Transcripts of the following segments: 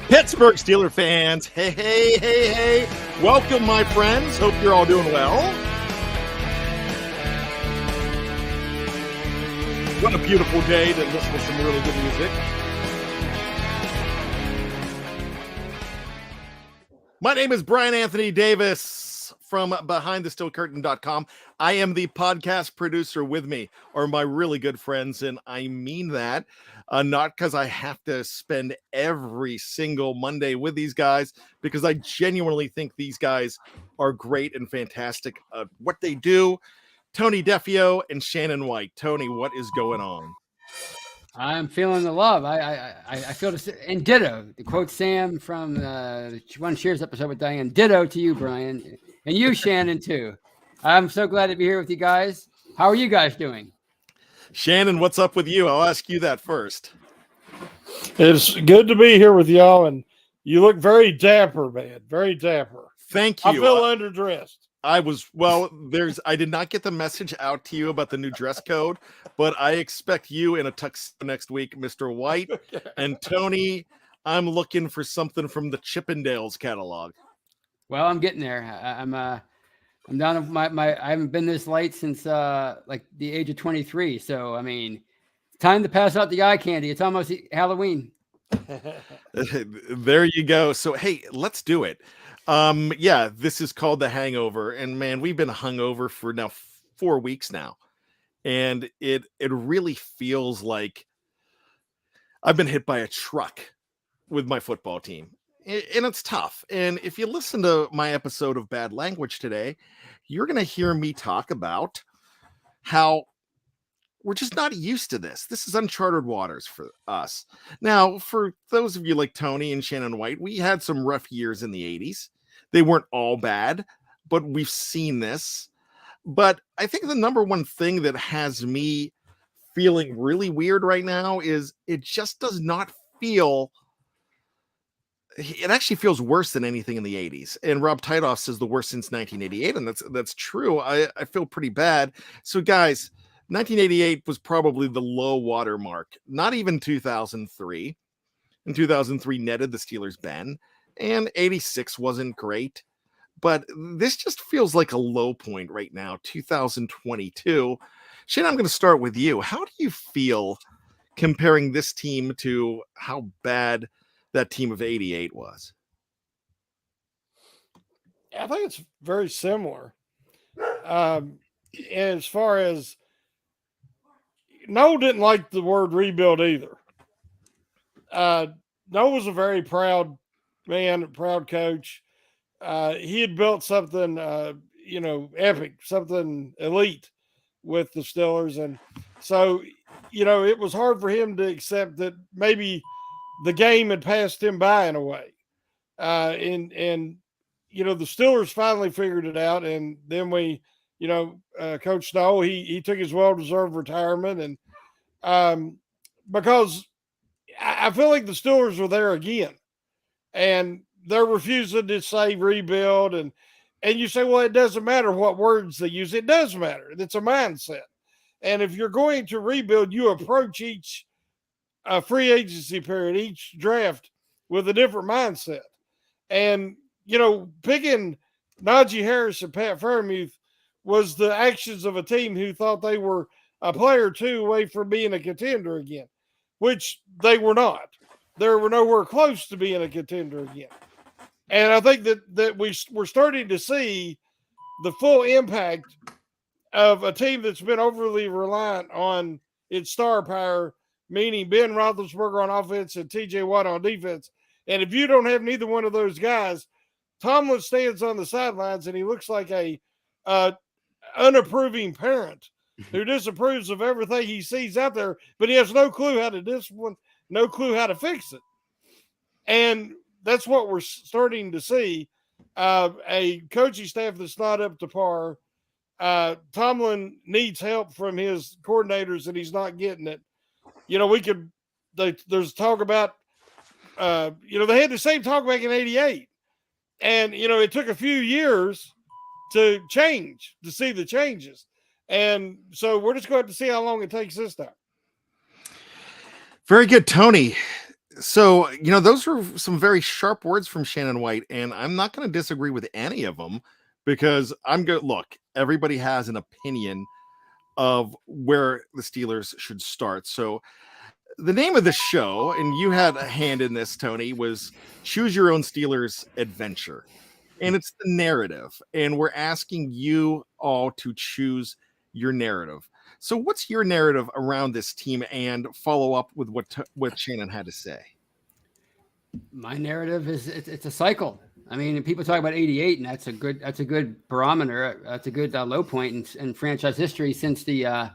Pittsburgh Steelers fans, hey. Welcome, my friends. Hope you're all doing well. What a beautiful day to listen to some really good music. My name is Bryan Anthony Davis from BehindTheSteelCurtain.com. I am the podcast producer. With me are my really good friends, and I mean that. Not because I have to spend every single Monday with these guys, because I genuinely think these guys are great and fantastic at what they do. Tony Defeo and Shannon White. Tony, what is going on? I'm feeling the love. I feel this, and ditto. To quote Sam from the One Cheers episode with Diane, ditto to you, Bryan, and you, Shannon, too. I'm so glad to be here with you guys. How are you guys doing? Shannon, what's up with you? I'll ask you that first. It's good to be here with y'all, and you look very dapper, man. Very dapper. Thank you. I feel underdressed. I did not get the message out to you about the new dress code, but I expect you in a tux next week, Mr. White. And Tony, I'm looking for something from the Chippendales catalog. Well, I'm getting there. I'm down to my I haven't been this late since like the age of 23. So I mean, it's time to pass out the eye candy. It's almost Halloween. There you go. So hey, let's do it. Yeah, this is called The Hangover, and man, we've been hungover for now 4 weeks now, and it really feels like I've been hit by a truck with my football team, and it's tough. And if you listen to my episode of Bad Language today, you're gonna hear me talk about how we're just not used to this. This is uncharted waters for us. Now, for those of you like Tony and Shannon White, we had some rough years in the 80s. They weren't all bad, but we've seen this. But I think the number one thing that has me feeling really weird right now is it just does not feel... It actually feels worse than anything in the 80s. And Rob Titoff says the worst since 1988, and that's true. I feel pretty bad. So, guys, 1988 was probably the low water mark. Not even 2003. And 2003 netted the Steelers Ben. And 86 wasn't great. But this just feels like a low point right now, 2022. Shane, I'm going to start with you. How do you feel comparing this team to how bad that team of 88 was? I think it's very similar. As far as Noel didn't like the word rebuild either. Noel was a very proud man, a proud coach. He had built something, epic, something elite with the Steelers. And so, it was hard for him to accept that maybe the game had passed him by in a way. And the Steelers finally figured it out. And then Coach Noel, he took his well-deserved retirement. And because I feel like the Steelers are there again. And they're refusing to say rebuild. And you say, well, it doesn't matter what words they use. It does matter. It's a mindset. And if you're going to rebuild, you approach each free agency period, each draft with a different mindset. And, picking Najee Harris and Pat Freiermuth was the actions of a team who thought they were a player or two away from being a contender again, which they were not. They were nowhere close to being a contender again. And I think that we're starting to see the full impact of a team that's been overly reliant on its star power, meaning Ben Roethlisberger on offense and T.J. Watt on defense. And if you don't have neither one of those guys, Tomlin stands on the sidelines and he looks like a unapproving parent who disapproves of everything he sees out there, but he has no clue how to discipline, no clue how to fix it. And that's what we're starting to see, a coaching staff that's not up to par. Tomlin needs help from his coordinators, and he's not getting it. There's talk about, they had the same talk back in 88. And, it took a few years to see the changes. And so we're just going to see how long it takes this time. Very good, Tony. So, those were some very sharp words from Shannon White, and I'm not going to disagree with any of them because I'm good. Look, everybody has an opinion of where the Steelers should start. So, the name of the show, and you had a hand in this, Tony, was Choose Your Own Steelers Adventure. And it's the narrative. And we're asking you all to choose your narrative. So, what's your narrative around this team, and follow up with what Shannon had to say? My narrative is it's a cycle. I mean, people talk about 88, and that's a good barometer. That's a good low point in franchise history since the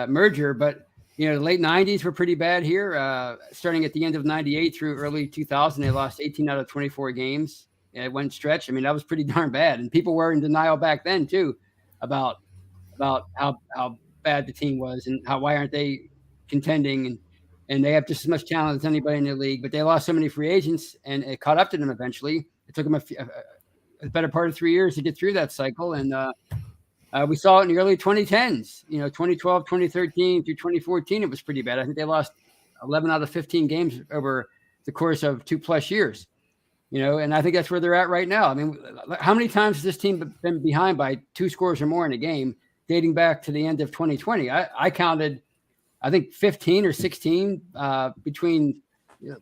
merger. But the late 90s were pretty bad here. Starting at the end of 98 through early 2000, they lost 18 out of 24 games. It went stretch. I mean, that was pretty darn bad. And people were in denial back then too about how bad the team was and why aren't they contending, and they have just as much talent as anybody in the league, but they lost so many free agents and it caught up to them eventually. It took them a better part of 3 years to get through that cycle. And we saw it in the early 2010s, 2012, 2013 through 2014. It was pretty bad. I think they lost 11 out of 15 games over the course of 2+ years, and I think that's where they're at right now. I mean, how many times has this team been behind by 2 scores or more in a game dating back to the end of 2020? I counted, I think 15 or 16 between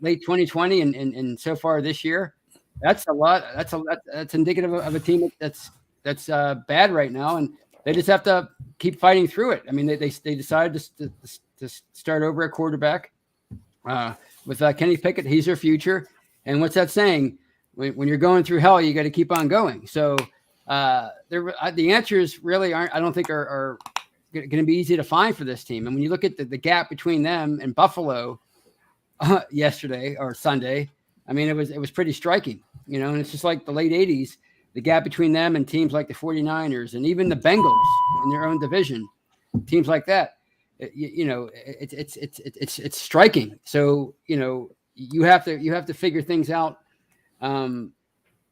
late 2020 and so far this year. That's a lot. That's indicative of a team that's bad right now, and they just have to keep fighting through it. I mean, they decided to start over at quarterback with Kenny Pickett. He's their future, and what's that saying? When you're going through hell, you got to keep on going. So the answers really aren't. I don't think are going to be easy to find for this team. And when you look at the gap between them and Buffalo yesterday or Sunday, I mean, it was pretty striking, and it's just like the late 80s, the gap between them and teams like the 49ers and even the Bengals in their own division, teams like that, it's striking. So, you have to figure things out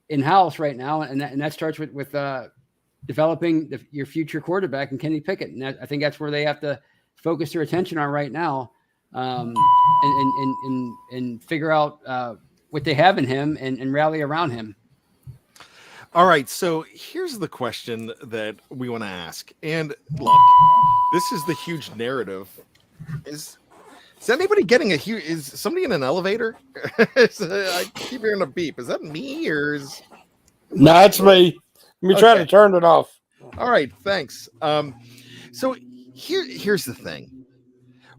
in-house right now. And that starts with developing your future quarterback and Kenny Pickett. And I think that's where they have to focus their attention on right now, and figure out what they have in him and rally around him. All right. So here's the question that we want to ask. And look, this is the huge narrative. Is anybody getting is somebody in an elevator? I keep hearing a beep. Is that me or is... No, it's me. Let me try to turn it off. All right, thanks. So here's the thing.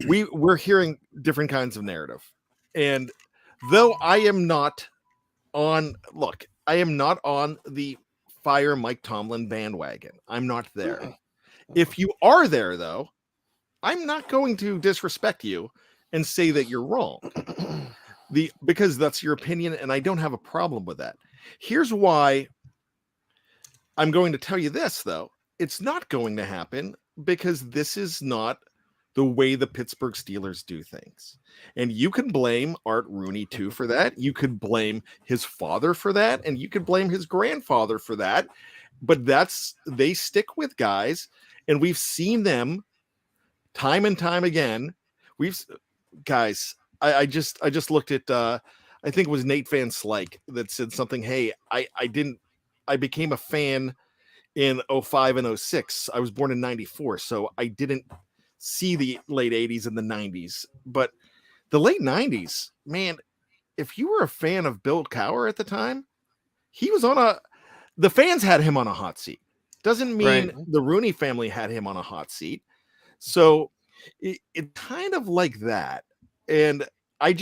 We're hearing different kinds of narrative. And though I am not on the fire Mike Tomlin bandwagon. I'm not there. If you are there, though, I'm not going to disrespect you and say that you're wrong. Because that's your opinion, and I don't have a problem with that. Here's why I'm going to tell you this, though. It's not going to happen because this is not the way the Pittsburgh Steelers do things. And you can blame Art Rooney, too, for that. You could blame his father for that, and you could blame his grandfather for that. But they stick with guys, and we've seen them time and time again. I just looked at I think it was Nate Van Slyke that said something. Hey, I became a fan in 05 and 06. I was born in 94, so I didn't see the late 80s and the 90s. But the late 90s, man, if you were a fan of Bill Cowher at the time, he was the fans had him on a hot seat. Doesn't mean the Rooney family had him on a hot seat. So it kind of like that. And I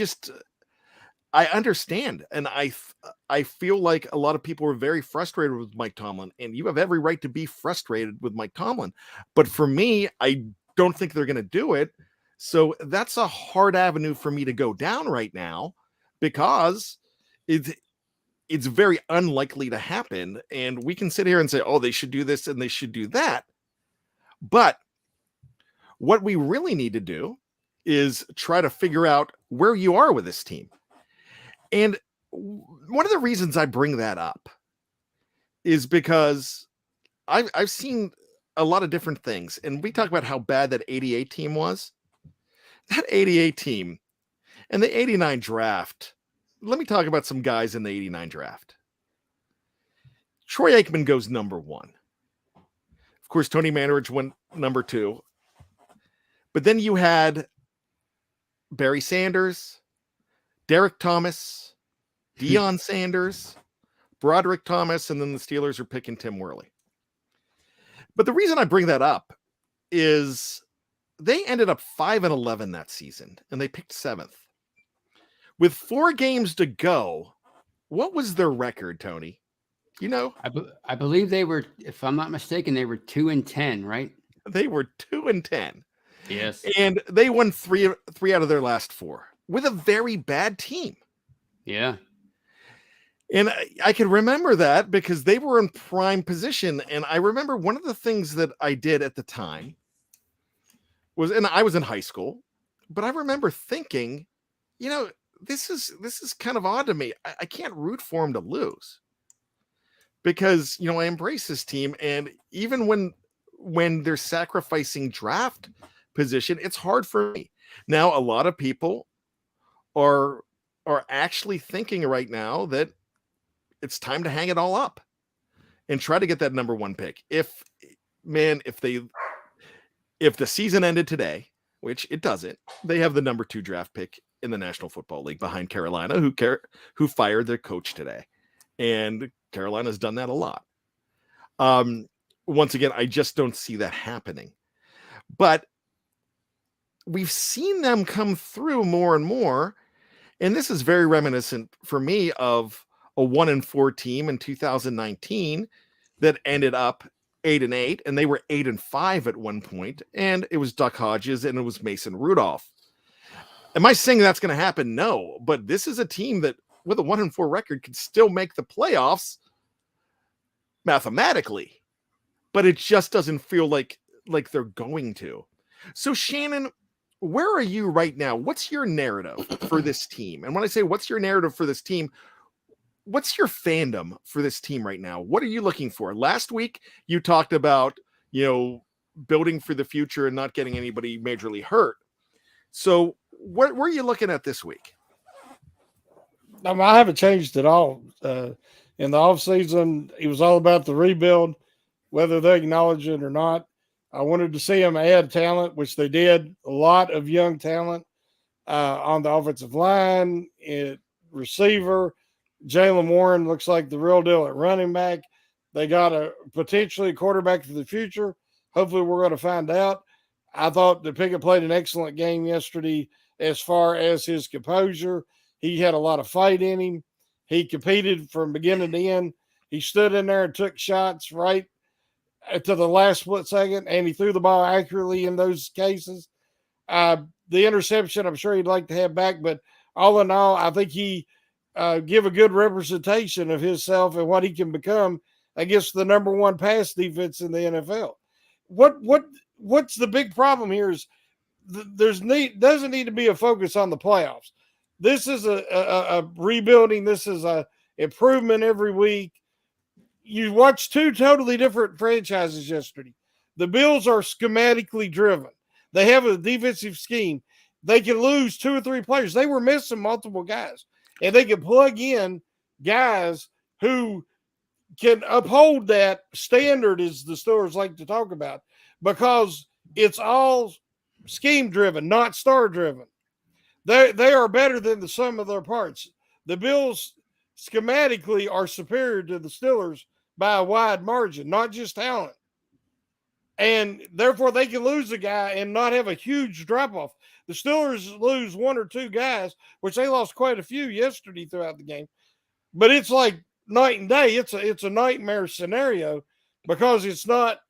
understand. And I feel like a lot of people are very frustrated with Mike Tomlin, and you have every right to be frustrated with Mike Tomlin. But for me, I don't think they're going to do it. So that's a hard avenue for me to go down right now because it's very unlikely to happen. And we can sit here and say, oh, they should do this and they should do that. But what we really need to do is try to figure out where you are with this team. And one of the reasons I bring that up is because I've seen a lot of different things. And we talk about how bad that 88 team was. That 88 team And the 89 draft, let me talk about some guys in the 89 draft. Troy Aikman goes number 1. Of course, Tony Mandarich went number 2. But then you had Barry Sanders, Derek Thomas, Deion Sanders, Broderick Thomas, and then the Steelers are picking Tim Worley. But the reason I bring that up is they ended up 5-11 that season, and they picked 7th. With 4 games to go, what was their record, Tony? You know? I believe they were, if I'm not mistaken, they were 2-10, right? They were 2-10. Yes. And they won three out of their last 4 with a very bad team. Yeah. And I can remember that because they were in prime position. And I remember one of the things that I did at the time was, and I was in high school, but I remember thinking, you know, this is kind of odd to me. I can't root for him to lose because, you know, I embrace this team. And even when they're sacrificing draft position, it's hard for me. Now, a lot of people are actually thinking right now that it's time to hang it all up and try to get that number 1 pick. If the season ended today, which it doesn't, they have the number 2 draft pick in the National Football League behind Carolina, who fired their coach today. And Carolina's done that a lot. Once again, I just don't see that happening. But we've seen them come through more and more. And this is very reminiscent for me of a 1-4 team in 2019 that ended up 8-8, and they were 8-5 at one point, and it was Duck Hodges and it was Mason Rudolph. Am I saying that's going to happen? No, but this is a team that with a 1-4 record could still make the playoffs mathematically, but it just doesn't feel like they're going to. So Shannon, where are you right now? What's your narrative for this team? And when I say what's your narrative for this team, what's your fandom for this team right now? What are you looking for? Last week, you talked about, you know, building for the future and not getting anybody majorly hurt. So what are you looking at this week? I haven't changed at all. In the offseason, it was all about the rebuild, whether they acknowledge it or not. I wanted to see them add talent, which they did. A lot of young talent on the offensive line, receiver. Jaylen Warren looks like the real deal at running back. They got a potentially quarterback for the future. Hopefully we're going to find out. I thought that Pickett played an excellent game yesterday as far as his composure. He had a lot of fight in him. He competed from beginning to end. He stood in there and took shots right to the last split second, and he threw the ball accurately in those cases. The interception, I'm sure he'd like to have back, but all in all, I think he give a good representation of himself and what he can become against the number 1 pass defense in the NFL. What's the big problem here is doesn't need to be a focus on the playoffs. This is a rebuilding. This is a improvement every week. You watch 2 totally different franchises yesterday. The Bills are schematically driven. They have a defensive scheme. They can lose 2 or 3 players. They were missing multiple guys, and they can plug in guys who can uphold that standard, as the Steelers like to talk about, because it's all scheme driven, not star driven. They are better than the sum of their parts. The Bills schematically are superior to the Steelers by a wide margin, not just talent. And therefore they can lose a guy and not have a huge drop off. The Steelers lose 1 or 2 guys, which they lost quite a few yesterday throughout the game. But it's like night and day. It's a nightmare scenario because it's not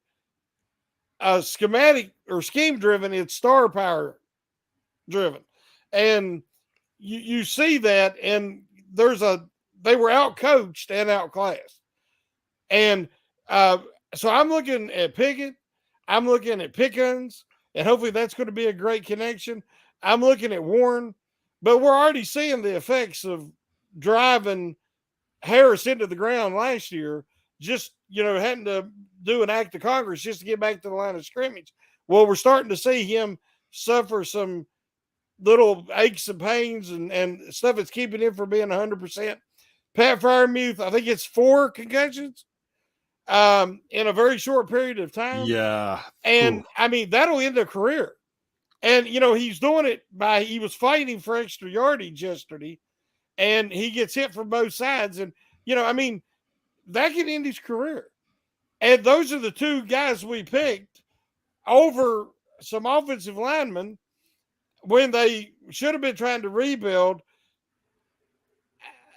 a schematic or scheme driven, it's star power driven. And you see that, and they were out coached and outclassed. And so I'm looking at Pickett, I'm looking at Pickens, and hopefully that's going to be a great connection. I'm looking at Warren, but we're already seeing the effects of driving Harris into the ground last year, just, having to do an act of Congress just to get back to the line of scrimmage. Well, we're starting to see him suffer some little aches and pains and stuff that's keeping him from being 100%. Pat Freiermuth, I think it's 4 concussions in a very short period of time. Yeah. And Ooh. I mean, that'll end a career. And, he's doing it he was fighting for extra yardage yesterday, and he gets hit from both sides. And, that can end his career. And those are the 2 guys we picked over some offensive linemen when they should have been trying to rebuild.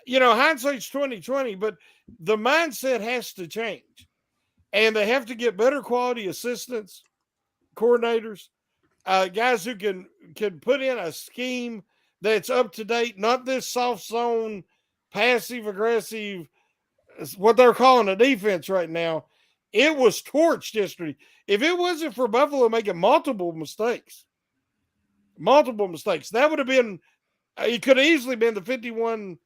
Hindsight's 2020, but the mindset has to change. And they have to get better quality assistants, coordinators, guys who can put in a scheme that's up to date, not this soft zone, passive aggressive, what they're calling a defense right now. It was torched yesterday. If it wasn't for Buffalo making multiple mistakes, that would have been, it could have easily been the 51-0,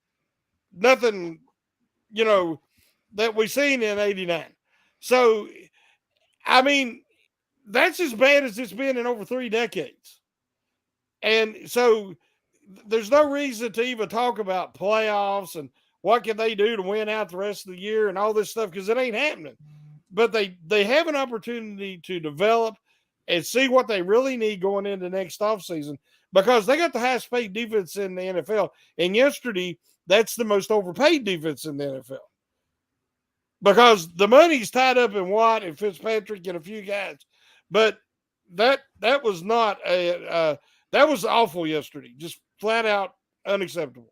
that we seen in 89. So, I mean, that's as bad as it's been in over 3 decades. And so there's no reason to even talk about playoffs and what can they do to win out the rest of the year and all this stuff, because it ain't happening. But they have an opportunity to develop and see what they really need going into next offseason, because they got the highest paid defense in the NFL. And yesterday, that's the most overpaid defense in the NFL, because the money's tied up in Watt and Fitzpatrick and a few guys. But that was not that was awful yesterday. Just flat out unacceptable.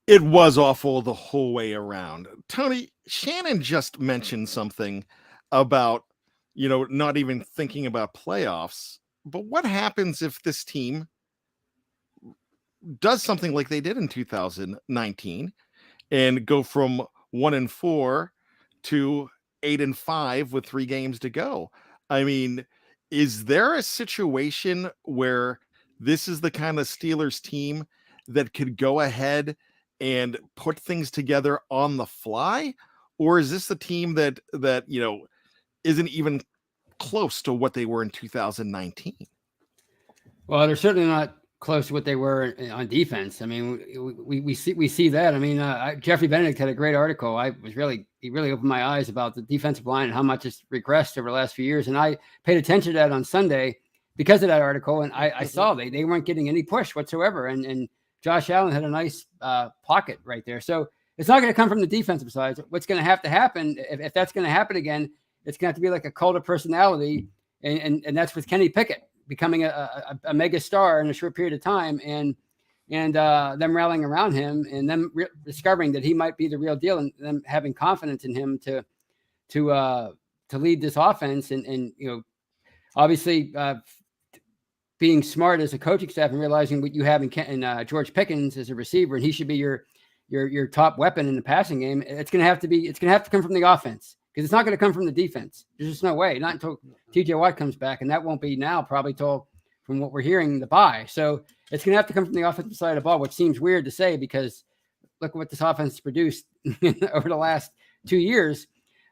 It was awful the whole way around. Tony, Shannon just mentioned something about, not even thinking about playoffs. But what happens if this team does something like they did in 2019 and go from 1-4 to 8-5 with 3 games to go? I mean, is there a situation where this is the kind of Steelers team that could go ahead and put things together on the fly? Or is this the team that isn't even close to what they were in 2019? Well, they're certainly not close to what they were on defense. I mean, we see that. I mean, Jeffrey Benedict had a great article. He really opened my eyes about the defensive line and how much it's regressed over the last few years. And I paid attention to that on Sunday because of that article. And I saw they weren't getting any push whatsoever. And Josh Allen had a nice pocket right there. So it's not going to come from the defensive side. What's going to have to happen, if that's going to happen again, it's going to have to be like a cult of personality. And that's with Kenny Pickett becoming a mega star in a short period of time, and them rallying around him, and them discovering that he might be the real deal, and them having confidence in him to lead this offense, and obviously being smart as a coaching staff and realizing what you have in George Pickens as a receiver, and he should be your top weapon in the passing game. It's going to have to come from the offense, because it's not going to come from the defense. There's just no way, not until TJ Watt comes back. And that won't be now, probably till, from what we're hearing, the bye. So it's going to have to come from the offensive side of the ball, which seems weird to say, because look at what this offense has produced over the last 2 years.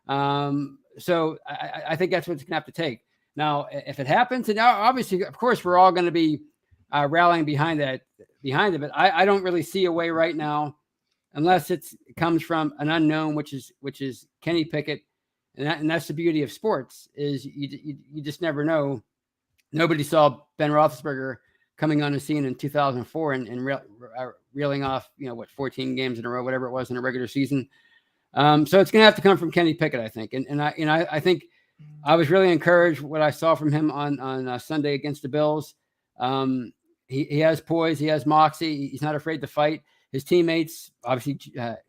So I think that's what it's going to have to take. Now, if it happens, and now obviously, of course, we're all going to be rallying behind it, but I don't really see a way right now, unless it comes from an unknown, which is Kenny Pickett. And that's the beauty of sports, is you just never know. Nobody saw Ben Roethlisberger coming on the scene in 2004 and reeling off, 14 games in a row, whatever it was in a regular season. So it's going to have to come from Kenny Pickett, I think. And I think I was really encouraged what I saw from him on Sunday against the Bills. He has poise, he has moxie, he's not afraid to fight. His teammates, obviously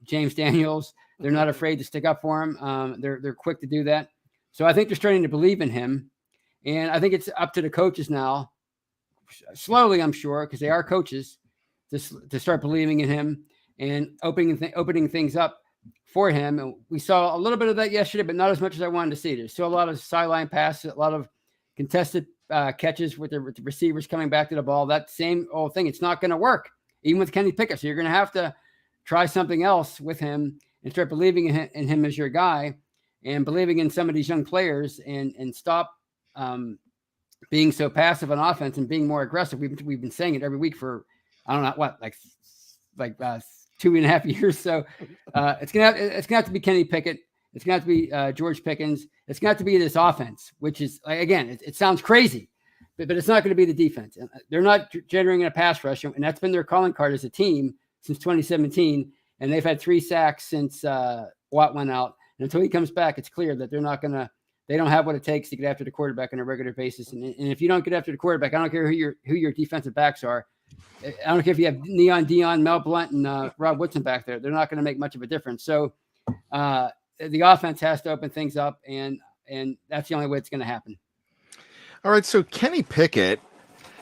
James Daniels, they're not afraid to stick up for him. They're quick to do that. So I think they're starting to believe in him. And I think it's up to the coaches now, slowly, I'm sure, because they are coaches, to start believing in him and opening things up for him. And we saw a little bit of that yesterday, but not as much as I wanted to see. There's still a lot of sideline passes, a lot of contested catches with the receivers coming back to the ball. That same old thing. It's not going to work, even with Kenny Pickett. So you're going to have to try something else with him and start believing in him as your guy, and believing in some of these young players, and stop being so passive on offense and being more aggressive. We've been saying it every week for I don't know what like 2.5 years. So it's gonna have to be Kenny Pickett. It's gonna have to be George Pickens. It's gonna have to be this offense, which is again, it sounds crazy, but it's not going to be the defense. They're not generating a pass rush, and that's been their calling card as a team since 2017. And they've had 3 sacks since Watt went out. And until he comes back, it's clear that they don't have what it takes to get after the quarterback on a regular basis. And if you don't get after the quarterback, I don't care who your defensive backs are. I don't care if you have Neon Dion, Mel Blount, and Rob Woodson back there. They're not going to make much of a difference. So the offense has to open things up, and that's the only way it's going to happen. All right, so Kenny Pickett,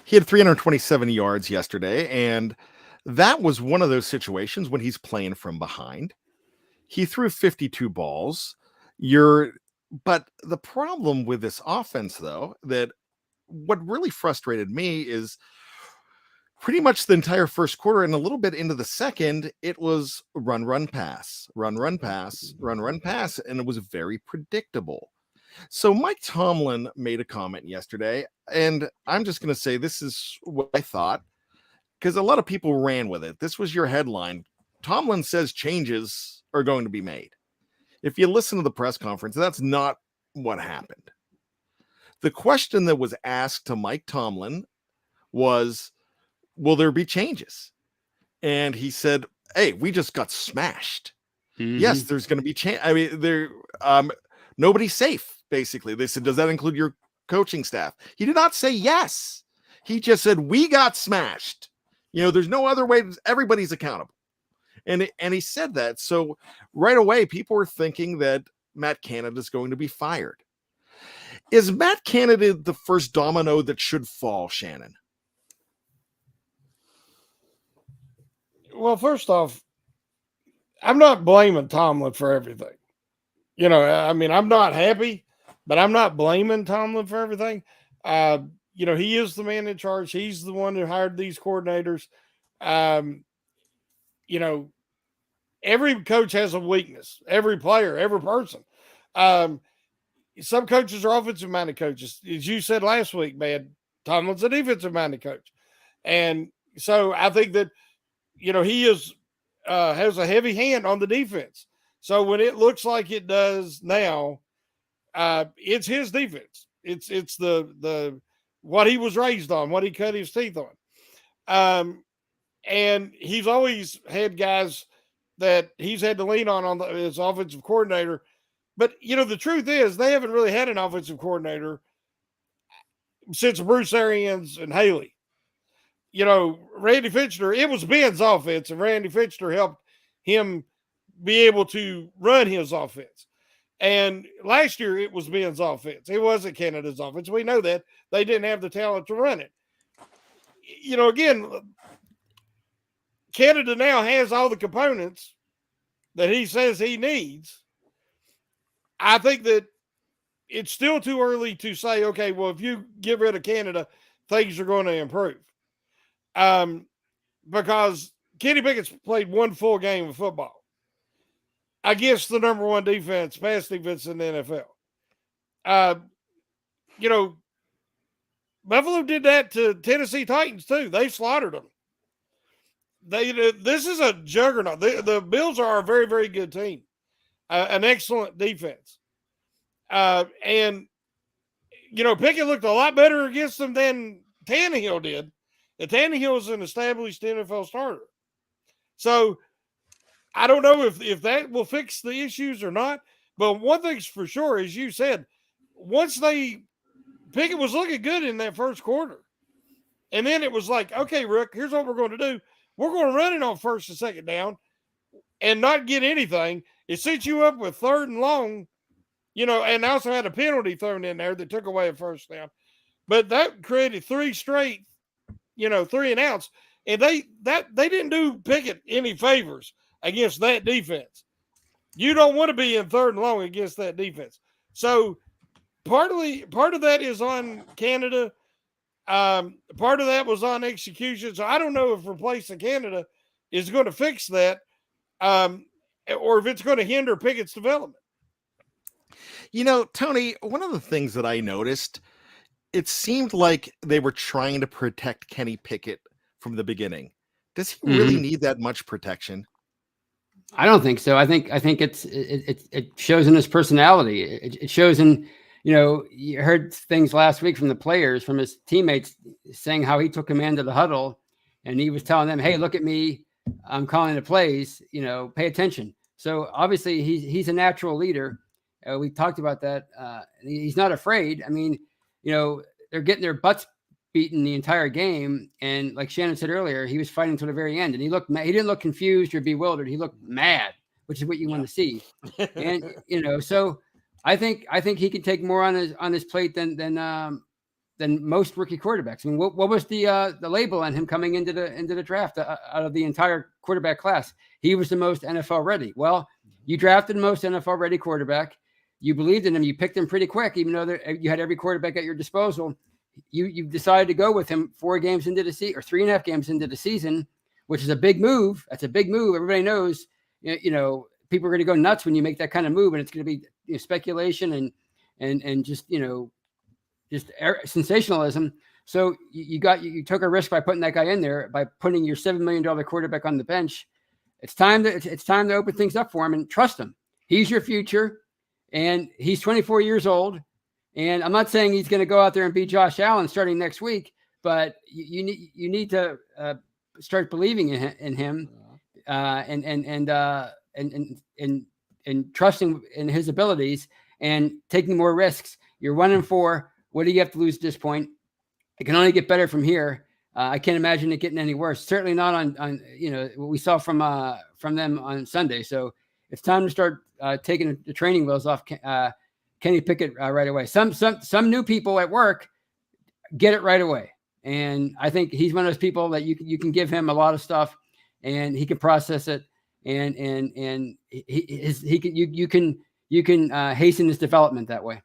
he had 327 yards yesterday, and that was one of those situations when he's playing from behind. He threw 52 balls. But the problem with this offense, though, that what really frustrated me is pretty much the entire first quarter and a little bit into the second, it was run, pass, run, pass, run, pass, and it was very predictable. So Mike Tomlin made a comment yesterday, and I'm just going to say this is what I thought, because a lot of people ran with it. This was your headline. Tomlin says changes are going to be made. If you listen to the press conference, that's not what happened. The question that was asked to Mike Tomlin was, will there be changes? And he said, hey, we just got smashed. Mm-hmm. Yes, there's going to be change. I mean, nobody's safe, basically. They said, does that include your coaching staff? He did not say yes. He just said, we got smashed. There's no other way. Everybody's accountable. And he said that. So right away, people were thinking that Matt Canada is going to be fired. Is Matt Canada the first domino that should fall, Shannon? Well, first off, I'm not blaming Tomlin for everything. I'm not happy, but I'm not blaming Tomlin for everything. He is the man in charge. He's the one who hired these coordinators. Every coach has a weakness. Every player, every person. Some coaches are offensive-minded coaches. As you said last week, man, Tomlin's a defensive-minded coach. And so I think that, he has a heavy hand on the defense. So when it looks like it does now, it's his defense. It's the what he was raised on, what he cut his teeth on. And he's always had guys that he's had to lean on his offensive coordinator. But, the truth is they haven't really had an offensive coordinator since Bruce Arians and Haley. Randy Fitchner, it was Ben's offense, and Randy Fitchner helped him be able to run his offense. And last year it was Ben's offense. It wasn't Canada's offense. We know that. They didn't have the talent to run it. Again, Canada now has all the components that he says he needs. I think that it's still too early to say, okay, well, if you get rid of Canada, things are going to improve. Because Kenny Pickett's played one full game of football against the number one defense, pass defense in the NFL. Buffalo did that to Tennessee Titans too. They slaughtered them. This is a juggernaut. The Bills are a very, very good team, an excellent defense. And Pickett looked a lot better against them than Tannehill did. And Tannehill is an established NFL starter. So I don't know if that will fix the issues or not. But one thing's for sure, as you said, Pickett was looking good in that first quarter. And then it was like, okay, Rick, here's what we're going to do. We're going to run it on first and second down and not get anything. It sets you up with third and long, and also had a penalty thrown in there that took away a first down. But that created 3 straight, 3 and outs. And they didn't do Pickett any favors against that defense. You don't want to be in third and long against that defense. So part of that is on Canada. Part of that was on execution. So I don't know if replacing Canada is going to fix that, or if it's going to hinder Pickett's development. Tony, one of the things that I noticed it seemed like they were trying to protect Kenny Pickett from the beginning. Does he really need that much protection? I don't think so. I think it shows in his personality. It shows in, you heard things last week from the players, from his teammates, saying how he took command of the huddle, and he was telling them, "Hey, look at me. I'm calling the plays. Pay attention." So obviously he's a natural leader. We talked about that. He's not afraid. I mean, they're getting their butts beaten the entire game, and like Shannon said earlier, he was fighting to the very end, and he didn't look confused or bewildered. He looked mad, which is what you want to see. And so I think he can take more on his plate than most rookie quarterbacks. I mean, what was the label on him coming into the draft out of the entire quarterback class? He was the most NFL ready. Well, you drafted the most NFL ready quarterback. You believed in him. You picked him pretty quick, even though you had every quarterback at your disposal. You decided to go with him 4 games into the season, or 3.5 games into the season, which is a big move. That's a big move. Everybody knows, people are going to go nuts when you make that kind of move, and it's going to be speculation and just sensationalism. So you took a risk by putting that guy in there, by putting your $7 million quarterback on the bench. It's time to open things up for him and trust him. He's your future, and he's 24 years old. And I'm not saying he's going to go out there and beat Josh Allen starting next week, but you need to start believing in him and trusting in his abilities and taking more risks. You're 1-4. What do you have to lose at this point? It can only get better from here. I can't imagine it getting any worse. Certainly not on what we saw from them on Sunday. So it's time to start taking the training wheels off Kenny Pickett right away. Some new people at work get it right away, and I think he's one of those people that you can give him a lot of stuff, and he can process it, and you can hasten his development that way.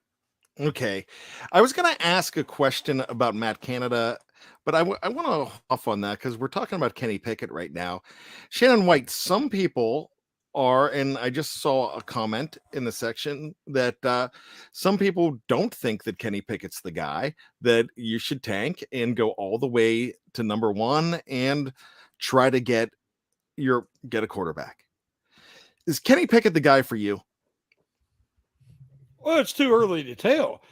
Okay, I was going to ask a question about Matt Canada, but I want to off on that because we're talking about Kenny Pickett right now. Shannon White, some people are, and I just saw a comment in the section that some people don't think that Kenny Pickett's the guy, that you should tank and go all the way to number 1 and try to get a quarterback. Is Kenny Pickett the guy for you? Well, it's too early to tell.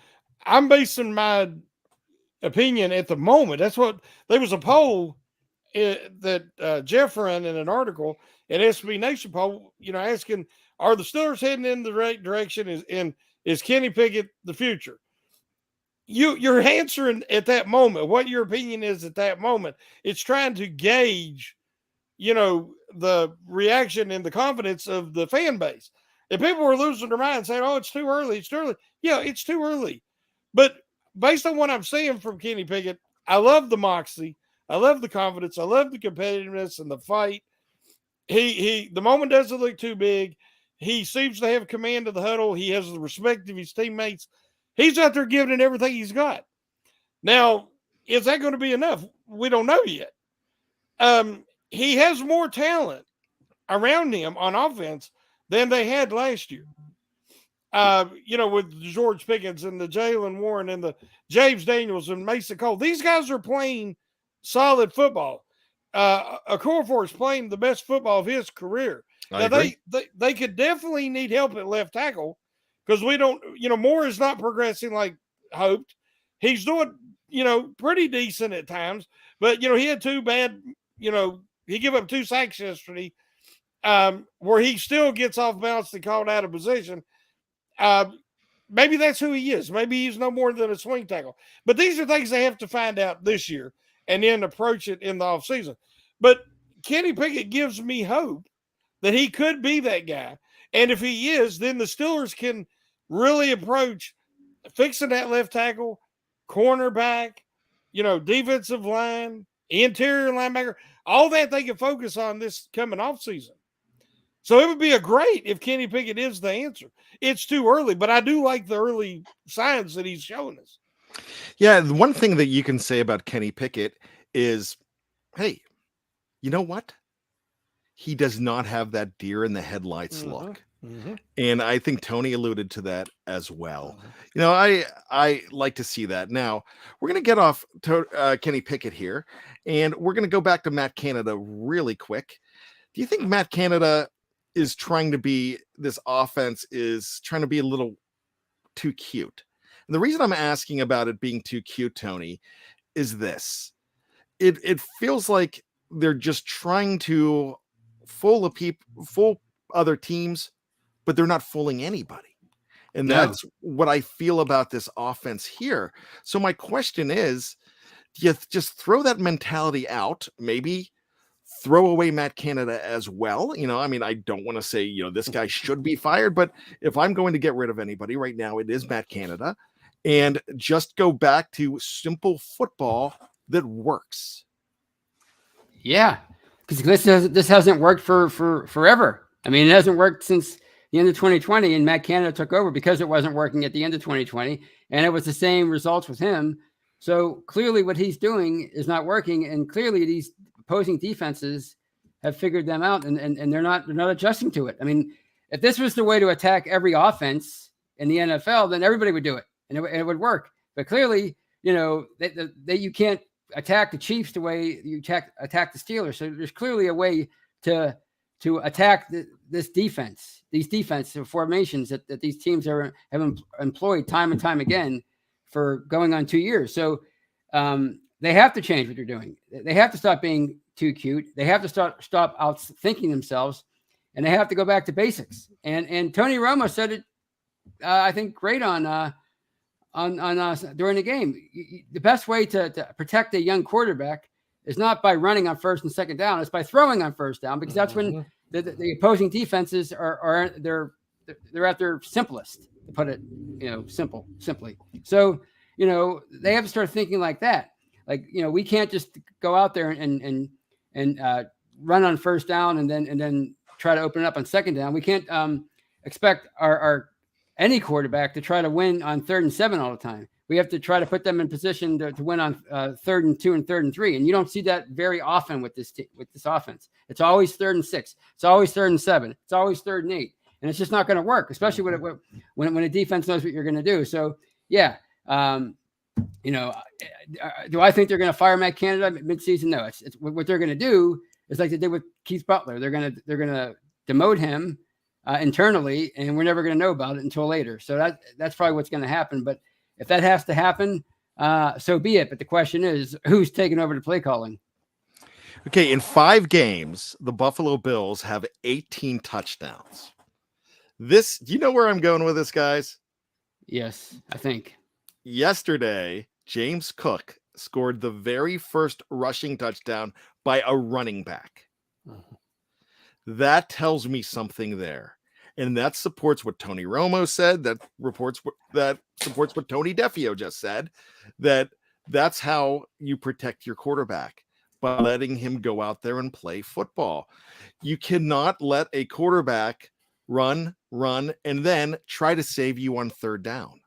I'm basing my opinion at the moment. That's what there was a poll that Jeff ran in an article at SB Nation poll, asking, are the Steelers heading in the right direction? Is Kenny Pickett the future? You're answering at that moment what your opinion is at that moment. It's trying to gauge, the reaction and the confidence of the fan base. If people were losing their mind saying, "Oh, it's too early," it's too early. Yeah, it's too early. But based on what I'm seeing from Kenny Pickett, I love the moxie. I love the confidence. I love the competitiveness and the fight. The moment doesn't look too big. He seems to have command of the huddle. He has the respect of his teammates. He's out there giving it everything he's got. Now, is that going to be enough? We don't know yet. He has more talent around him on offense than they had last year. With George Pickens and the Jalen Warren and the James Daniels and Mason Cole. These guys are playing solid football. Okorafor is playing the best football of his career. Now, they could definitely need help at left tackle because we don't, Moore is not progressing like hoped. He's doing, pretty decent at times, but, he had 2 bad, he gave up 2 sacks yesterday where he still gets off balance and called out of position. Maybe that's who he is. Maybe he's no more than a swing tackle. But these are things they have to find out this year and then approach it in the offseason. But Kenny Pickett gives me hope that he could be that guy. And if he is, then the Steelers can really approach fixing that left tackle, cornerback, defensive line, interior linebacker, all that they can focus on this coming offseason. So it would be a great if Kenny Pickett is the answer. It's too early, but I do like the early signs that he's showing us. Yeah, the one thing that you can say about Kenny Pickett is, hey, you know what? He does not have that deer in the headlights look. And I think Tony alluded to that as well. I like to see that. Now, we're going to get off Kenny Pickett here, and we're going to go back to Matt Canada really quick. Do you think Matt Canada is this offense is trying to be a little too cute? And the reason I'm asking about it being too cute, Tony, is this. It feels like they're just trying to fool other teams, but they're not fooling anybody. And that's what I feel about this offense here. So my question is, do you just throw that mentality out? Maybe throw away Matt Canada as well. I mean, I don't want to say, this guy should be fired, but if I'm going to get rid of anybody right now, it is Matt Canada, and just go back to simple football that works. Yeah, because this hasn't worked for forever. I mean, it hasn't worked since the end of 2020, and Matt Canada took over because it wasn't working at the end of 2020, and it was the same results with him. So clearly what he's doing is not working, and clearly these opposing defenses have figured them out, and they're not adjusting to it. I mean, if this was the way to attack every offense in the NFL, then everybody would do it, and it would work. But clearly, that you can't attack the Chiefs the way you attack the Steelers. So there's clearly a way to attack these defensive formations that these teams have employed time and time again for going on 2 years. So they have to change what they're doing. They have to stop being too cute. They have to stop outthinking themselves, and they have to go back to basics. And Tony Romo said it, I think, great on during the game. The best way to protect a young quarterback is not by running on first and second down. It's by throwing on first down, because that's when the opposing defenses are at their simplest, to put it simply. So they have to start thinking like that. Like, we can't just go out there and run on first down and then try to open it up on second down. We can't expect our any quarterback to try to win on 3rd and 7 all the time. We have to try to put them in position to win on 3rd and 2 and 3rd and 3. And you don't see that very often with this offense. It's always 3rd and 6. It's always 3rd and 7. It's always 3rd and 8. And it's just not going to work, especially when a defense knows what you're going to do. So, yeah. Do I think they're going to fire Matt Canada midseason? No. It's what they're going to do is like they did with Keith Butler. They're going to demote him internally, and we're never going to know about it until later. So that's probably what's going to happen. But if that has to happen, so be it. But the question is, who's taking over the play calling? Okay, in 5 games, the Buffalo Bills have 18 touchdowns. Do you know where I'm going with this, guys? Yes, I think. Yesterday, James Cook scored the very first rushing touchdown by a running back. That tells me something there. And that supports what Tony Romo said. That supports what Tony Defeo just said. That's how you protect your quarterback, by letting him go out there and play football. You cannot let a quarterback run, and then try to save you on 3rd down.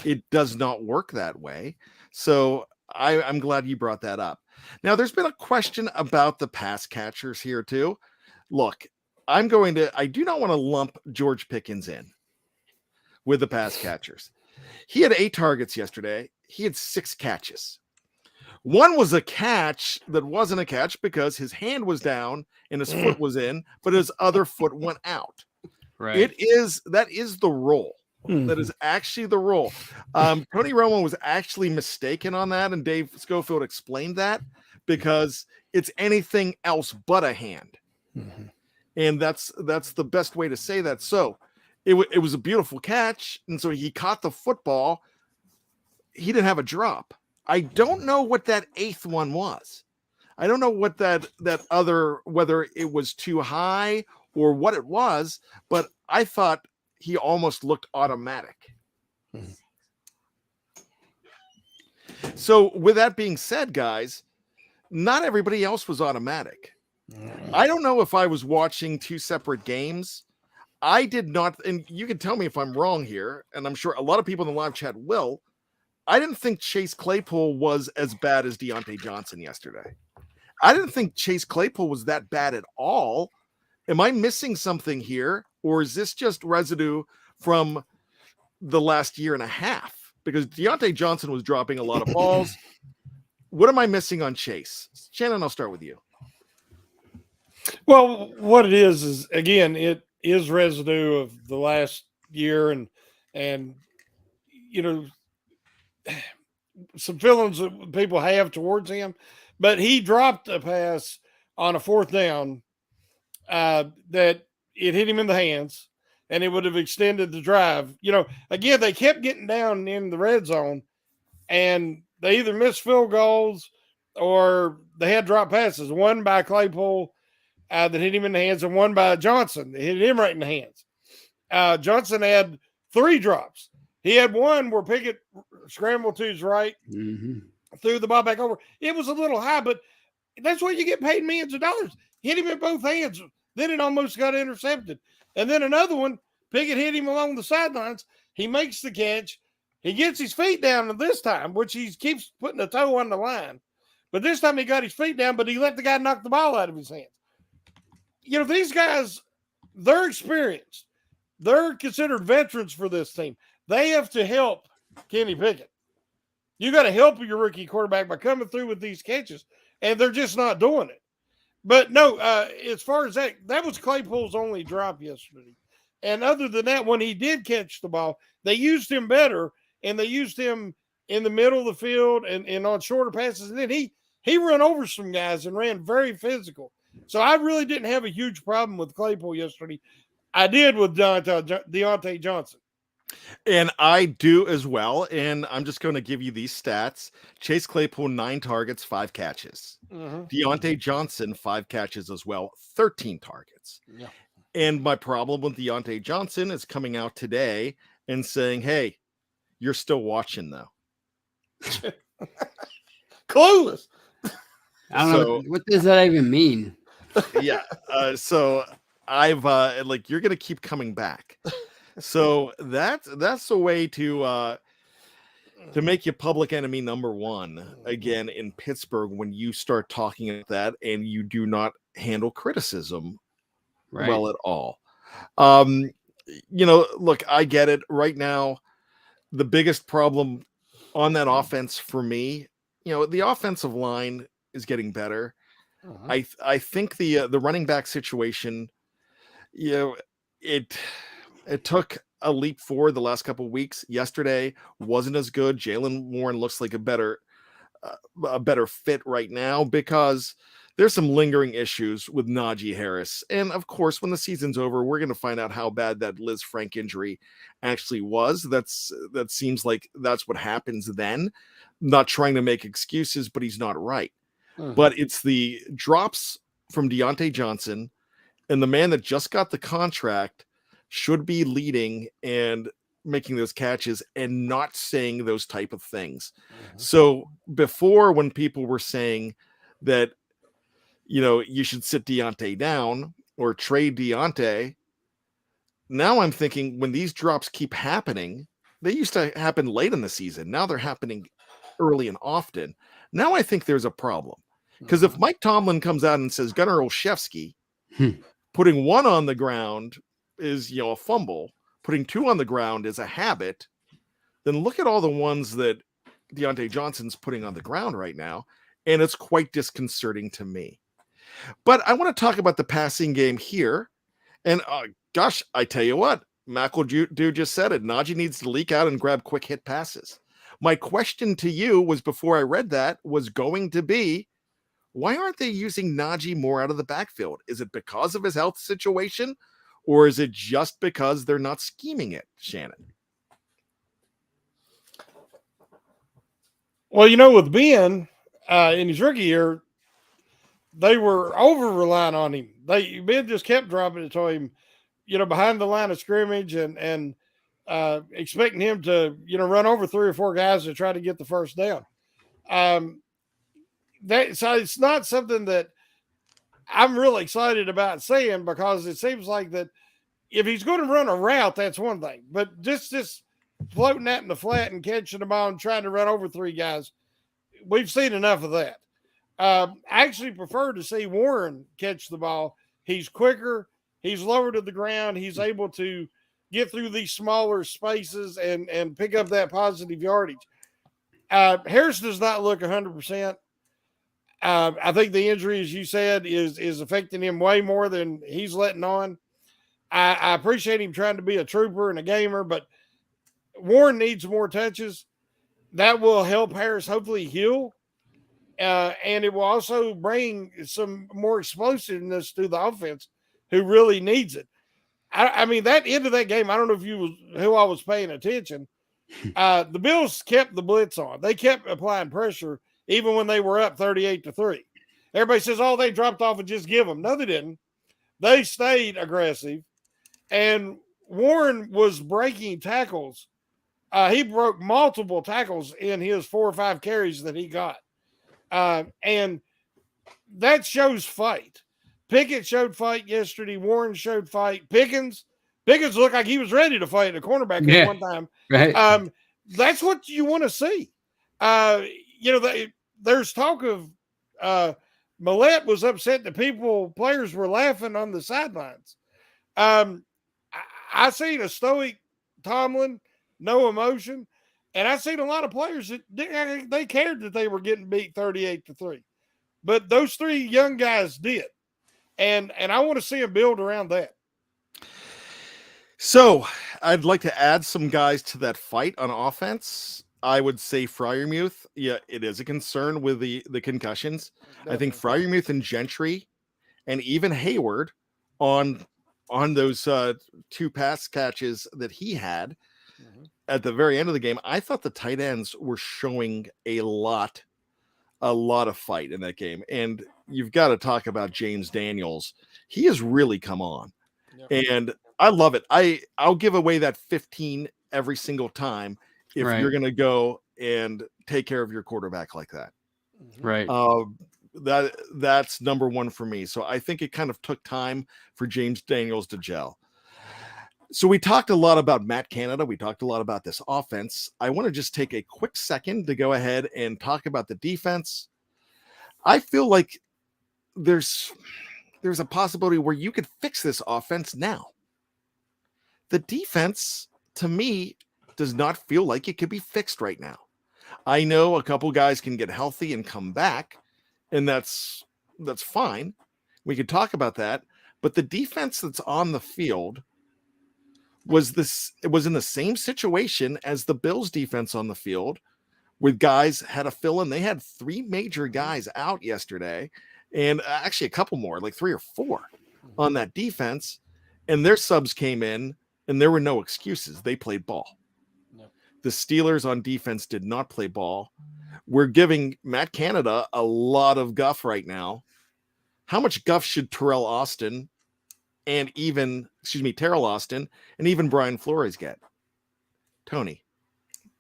It does not work that way. So I'm glad you brought that up. Now, there's been a question about the pass catchers here too. Look, I do not want to lump George Pickens in with the pass catchers. He had 8 targets yesterday. He had 6 catches. One was a catch that wasn't a catch because his hand was down and his foot was in, but his other foot went out. Right. That is the role. That is actually the role. Tony Romo was actually mistaken on that, and Dave Schofield explained that, because it's anything else but a hand. And that's the best way to say that. So it was a beautiful catch, and so he caught the football. He didn't have a drop. I don't know what that 8th one was. I don't know what that other, whether it was too high or what it was, but I thought he almost looked automatic. So with that being said, guys, not everybody else was automatic. I don't know if I was watching 2 separate games. I did not, and you can tell me if I'm wrong here, and I'm sure a lot of people in the live chat will. I didn't think Chase Claypool was as bad as Deontay Johnson yesterday. I didn't think Chase Claypool was that bad at all. Am I missing something here, or is this just residue from the last year and a half? Because Deontay Johnson was dropping a lot of balls. What am I missing on Chase? Shannon, I'll start with you. Well, what it is again, it is residue of the last year and you know, some feelings that people have towards him, but he dropped a pass on a 4th down that it hit him in the hands and it would have extended the drive. Again, they kept getting down in the red zone and they either missed field goals or they had drop passes, one by Claypool that hit him in the hands and one by Johnson that hit him right in the hands. Johnson had 3 drops. He had one where Pickett scrambled to his right, threw the ball back over. It was a little high, but that's what you get paid millions of dollars. Hit him in both hands. Then it almost got intercepted. And then another one, Pickett hit him along the sidelines. He makes the catch. He gets his feet down this time, which he keeps putting a toe on the line. But this time he got his feet down, but he let the guy knock the ball out of his hands. These guys, they're experienced. They're considered veterans for this team. They have to help Kenny Pickett. You got to help your rookie quarterback by coming through with these catches, and they're just not doing it. But no, as far as that was Claypool's only drop yesterday. And other than that, when he did catch the ball, they used him better, and they used him in the middle of the field and on shorter passes. And then he ran over some guys and ran very physical. So I really didn't have a huge problem with Claypool yesterday. I did with Deontay Johnson. And I do as well. And I'm just going to give you these stats. Chase Claypool, 9 targets, 5 catches. Deontay Johnson, 5 catches as well, 13 targets. Yeah. And my problem with Deontay Johnson is coming out today and saying, hey, you're still watching, though. Clueless. I don't know. What does that even mean? Yeah. So I've you're going to keep coming back. So that's a way to make you public enemy number 1 again in Pittsburgh when you start talking about that and you do not handle criticism well at all. Look, I get it. Right now, the biggest problem on that offense for me, the offensive line is getting better. I think the running back situation, it took a leap forward the last couple of weeks. Yesterday wasn't as good. Jaylen Warren looks like a better fit right now because there's some lingering issues with Najee Harris. And of course, when the season's over, we're going to find out how bad that Liz Frank injury actually was. That seems like that's what happens then. Not trying to make excuses, but he's not right. But it's the drops from Deontay Johnson, and the man that just got the contract should be leading and making those catches and not saying those type of things. So before, when people were saying that, you should sit Deontay down or trade Deontay, now I'm thinking when these drops keep happening, they used to happen late in the season. Now they're happening early and often. Now I think there's a problem. Because if Mike Tomlin comes out and says Gunnar Olszewski, putting 1 on the ground is, a fumble, putting 2 on the ground is a habit, then look at all the ones that Deontay Johnson's putting on the ground right now, and it's quite disconcerting to me. But I want to talk about the passing game here, and gosh, I tell you what, McEldew just said it. Najee needs to leak out and grab quick hit passes. My question to you was, before I read that, was going to be, why aren't they using Najee more out of the backfield? Is it because of his health situation, or is it just because they're not scheming it, Shannon? Well, with Ben in his rookie year, they were over-relying on him. Ben just kept dropping it to him, behind the line of scrimmage and expecting him to, run over 3 or 4 guys to try to get the first down. So it's not something that I'm really excited about saying, because it seems like that if he's going to run a route, that's one thing. But just floating that in the flat and catching the ball and trying to run over 3 guys, we've seen enough of that. I actually prefer to see Warren catch the ball. He's quicker. He's lower to the ground. He's able to get through these smaller spaces and pick up that positive yardage. Harris does not look 100%. I think the injury, as you said, is affecting him way more than he's letting on. I appreciate him trying to be a trooper and a gamer, but Warren needs more touches. That will help Harris hopefully heal. And it will also bring some more explosiveness to the offense, who really needs it. I mean, that end of that game, I don't know if who I was paying attention. The Bills kept the blitz on. They kept applying pressure even when they were up 38-3. Everybody says, oh, they dropped off and just give them. No, they didn't. They stayed aggressive. And Warren was breaking tackles. He broke multiple tackles in his 4 or 5 carries that he got. And that shows fight. Pickett showed fight yesterday. Warren showed fight. Pickens looked like he was ready to fight a cornerback at one time. Right. That's what you want to see. There's talk of Millette was upset that players were laughing on the sidelines. I seen a stoic Tomlin, no emotion, and I seen a lot of players that they cared that they were getting beat 38-3. But those 3 young guys did. And I want to see them build around that. So I'd like to add some guys to that fight on offense. I would say Freiermuth. Yeah, it is a concern with the concussions. Definitely. I think Freiermuth and Gentry and even Hayward on those 2 pass catches that he had at the very end of the game, I thought the tight ends were showing a lot of fight in that game. And you've got to talk about James Daniels. He has really come on. Yep. And I love it. I'll give away that 15 every single time if you're going to go and take care of your quarterback like that. Right. That's number 1 for me. So I think it kind of took time for James Daniels to gel. So we talked a lot about Matt Canada. We talked a lot about this offense. I want to just take a quick second to go ahead and talk about the defense. I feel like there's a possibility where you could fix this offense now. The defense, to me, does not feel like it could be fixed right now. I know a couple guys can get healthy and come back, and that's fine. We could talk about that. But the defense that's on the field was in the same situation as the Bills defense on the field, with guys had to fill in. They had 3 major guys out yesterday, and actually a couple more, like 3 or 4 on that defense, and their subs came in and there were no excuses. They played ball. No. The Steelers on defense did not play ball. We're giving Matt Canada a lot of guff right now. How much guff should Terrell Austin and even Brian Flores get? Tony.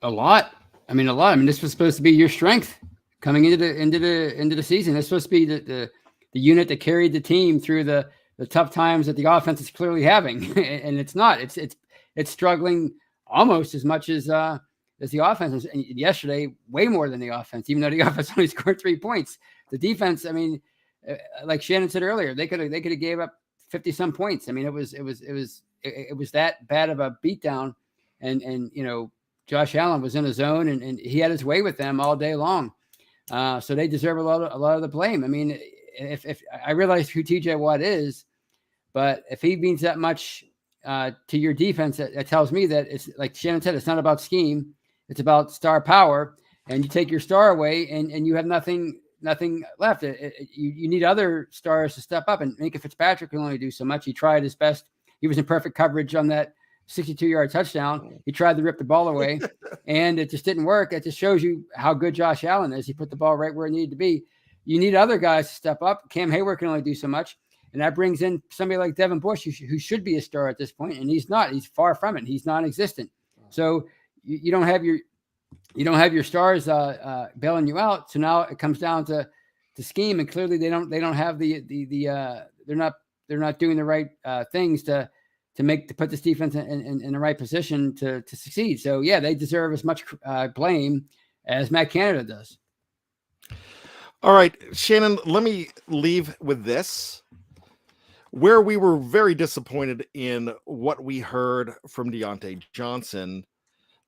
A lot. I mean, this was supposed to be your strength coming into the season. It's supposed to be the unit that carried the team through the tough times that the offense is clearly having, and it's not. It's struggling almost as much as the offense. And yesterday, way more than the offense, even though the offense only scored 3 points. The defense, I mean, like Shannon said earlier, they could have gave up 50 some points. I mean, it was that bad of a beatdown, and Josh Allen was in a zone, and he had his way with them all day long. So they deserve a lot of the blame. I mean, if I realize who TJ Watt is, but if he means that much to your defense, that tells me that it's like Shannon said, it's not about scheme, it's about star power. And you take your star away, and you have nothing left. You need other stars to step up, and Minka Fitzpatrick can only do so much. He tried his best. He was in perfect coverage on that 62-yard touchdown. He tried to rip the ball away, and it just didn't work. It just shows you how good Josh Allen is. He put the ball right where it needed to be. You need other guys to step up. Cam Hayward can only do so much, and that brings in somebody like Devin Bush, who should be a star at this point, and he's not. He's far from it. He's non-existent. So you don't have your stars bailing you out. So now it comes down to scheme, and clearly they don't have they're not doing the right things to put this defense in the right position to succeed. So yeah, they deserve as much blame as Matt Canada does. All right, Shannon, let me leave with this. Where we were very disappointed in what we heard from Deontay Johnson,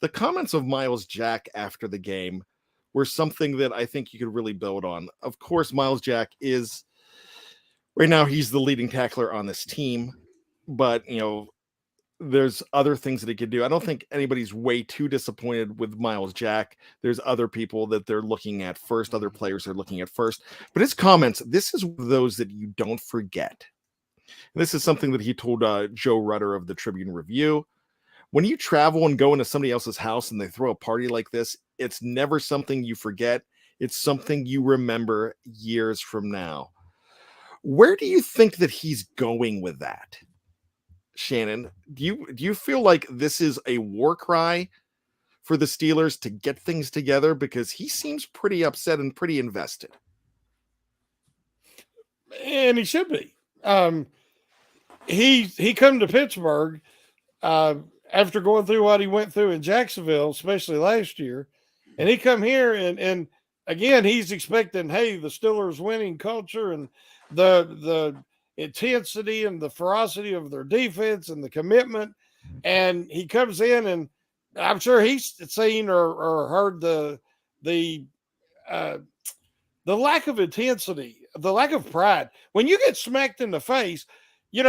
the comments of Miles Jack after the game were something that I think you could really build on. Of course, Miles Jack is right now he's the leading tackler on this team, but there's other things that he could do. I don't think anybody's way too disappointed with Miles Jack. There's other people that they're looking at first, other players they're looking at first. But his comments, this is those that you don't forget. And this is something that he told Joe Rutter of the Tribune Review. When you travel and go into somebody else's house and they throw a party like this, it's never something you forget. It's something you remember years from now. Where do you think that he's going with that? Shannon, do you feel like this is a war cry for the Steelers to get things together? Because he seems pretty upset and pretty invested. And he should be. He come to Pittsburgh after going through what he went through in Jacksonville, especially last year. And he come here and again, he's expecting, hey, the Steelers winning culture and the intensity and the ferocity of their defense and the commitment. And he comes in, and I'm sure he's seen or heard the lack of intensity, the lack of pride. When you get smacked in the face, you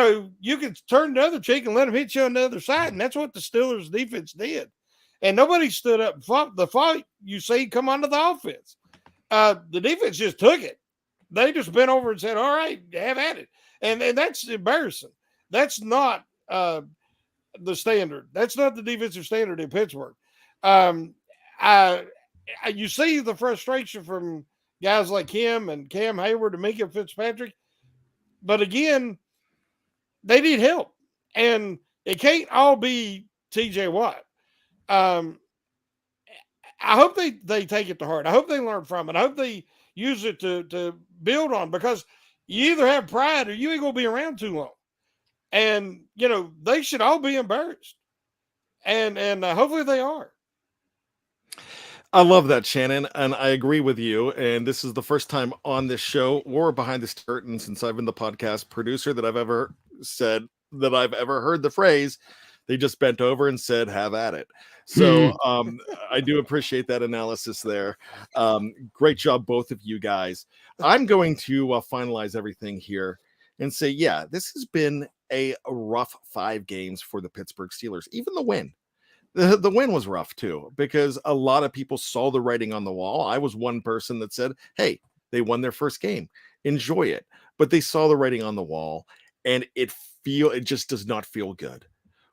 can turn the other cheek and let them hit you on the other side. And that's what the Steelers defense did. And nobody stood up and fought the fight you see come onto the offense. The defense just took it. They just bent over and said, all right, have at it. And that's embarrassing. That's not the standard. That's not the defensive standard in Pittsburgh. You see the frustration from guys like him and Cam Hayward and Minka Fitzpatrick. But again, they need help. And it can't all be TJ Watt. I hope they take it to heart. I hope they learn from it. I hope they use it to build on, because you either have pride or you ain't going to be around too long. And, they should all be embarrassed. And hopefully they are. I love that, Shannon, and I agree with you. And this is the first time on this show or behind the curtain since I've been the podcast producer that I've ever said that I've ever heard the phrase, they just bent over and said, have at it. So I do appreciate that analysis there. Great job, both of you guys. I'm going to finalize everything here and say, yeah, this has been a rough 5 games for the Pittsburgh Steelers. Even the win. The win was rough, too, because a lot of people saw the writing on the wall. I was one person that said, hey, they won their first game. Enjoy it. But they saw the writing on the wall, and it just does not feel good.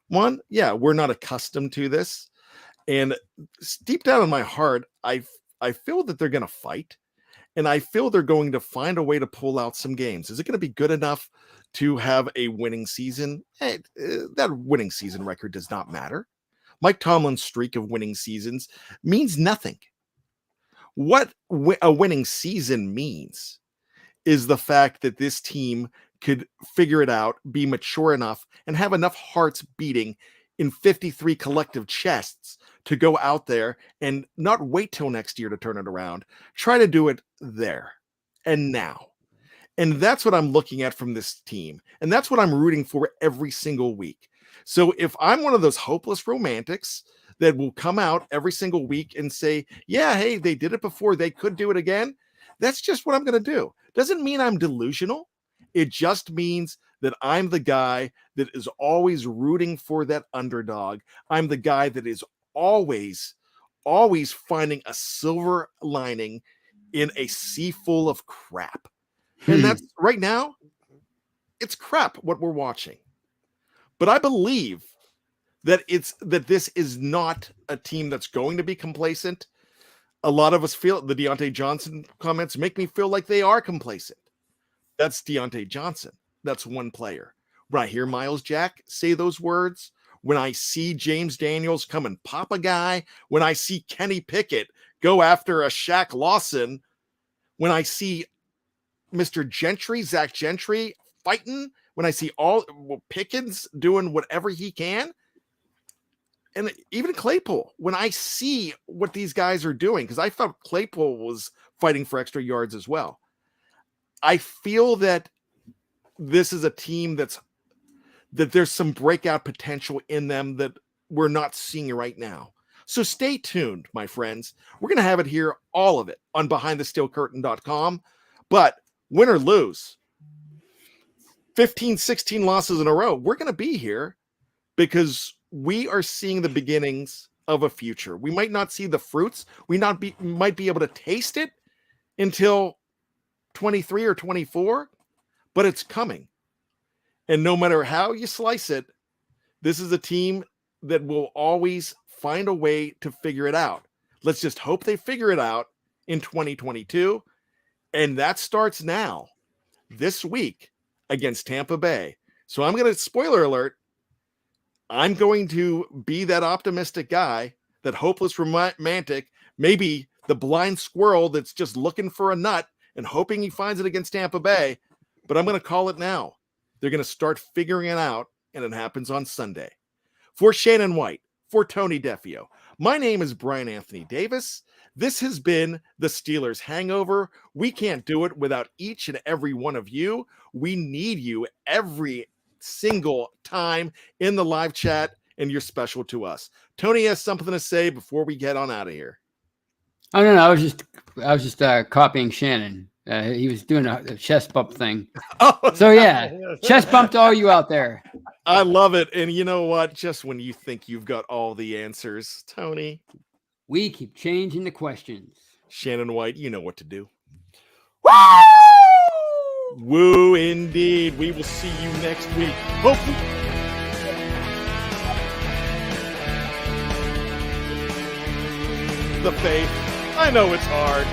One, yeah, we're not accustomed to this. And deep down in my heart, I feel that they're going to fight, and I feel they're going to find a way to pull out some games. Is it going to be good enough to have a winning season? That winning season record does not matter. Mike Tomlin's streak of winning seasons means nothing. What a winning season means is the fact that this team could figure it out, be mature enough, and have enough hearts beating in 53 collective chests to go out there and not wait till next year to turn it around. Try to do it there and now. And that's what I'm looking at from this team. And that's what I'm rooting for every single week. So if I'm one of those hopeless romantics that will come out every single week and say, yeah, hey, they did it before, they could do it again, that's just what I'm going to do. Doesn't mean I'm delusional. It just means that I'm the guy that is always rooting for that underdog. I'm the guy that is always finding a silver lining in a sea full of crap. And that's right now, it's crap what we're watching. But I believe that this is not a team that's going to be complacent. A lot of us feel the Deontay Johnson comments make me feel like they are complacent. That's Deontay Johnson. That's one player. When I hear Miles Jack say those words, when I see James Daniels come and pop a guy, when I see Kenny Pickett go after a Shaq Lawson, when I see Mr. Gentry, Zach Gentry fighting, when I see Pickens doing whatever he can, and even Claypool, when I see what these guys are doing, because I felt Claypool was fighting for extra yards as well. I feel that this is a team that there's some breakout potential in them that we're not seeing right now. So stay tuned, my friends. We're going to have it here, all of it, on BehindTheSteelCurtain.com. But win or lose, 15, 16 losses in a row, we're going to be here because we are seeing the beginnings of a future. We might not see the fruits. We might be able to taste it until 23 or 24, but it's coming. And no matter how you slice it, this is a team that will always find a way to figure it out. Let's just hope they figure it out in 2022. And that starts now, this week, against Tampa Bay. So I'm going to, spoiler alert, I'm going to be that optimistic guy, that hopeless romantic, maybe the blind squirrel that's just looking for a nut and hoping he finds it against Tampa Bay. But I'm going to call it now. They're going to start figuring it out, and it happens on Sunday. For Shannon White, for Tony Defeo, my name is Bryan Anthony Davis. This has been the Steelers Hangover. We can't do it without each and every one of you. We need you every single time in the live chat, and you're special to us. Tony has something to say before we get on out of here. Oh no, I was just copying Shannon. He was doing a chest bump thing. Oh, so yeah, chest bump to all you out there. I love it. And you know what? Just when you think you've got all the answers, Tony, we keep changing the questions. Shannon White, you know what to do. Woo! Woo, indeed. We will see you next week. Hopefully. The faith. I know it's hard.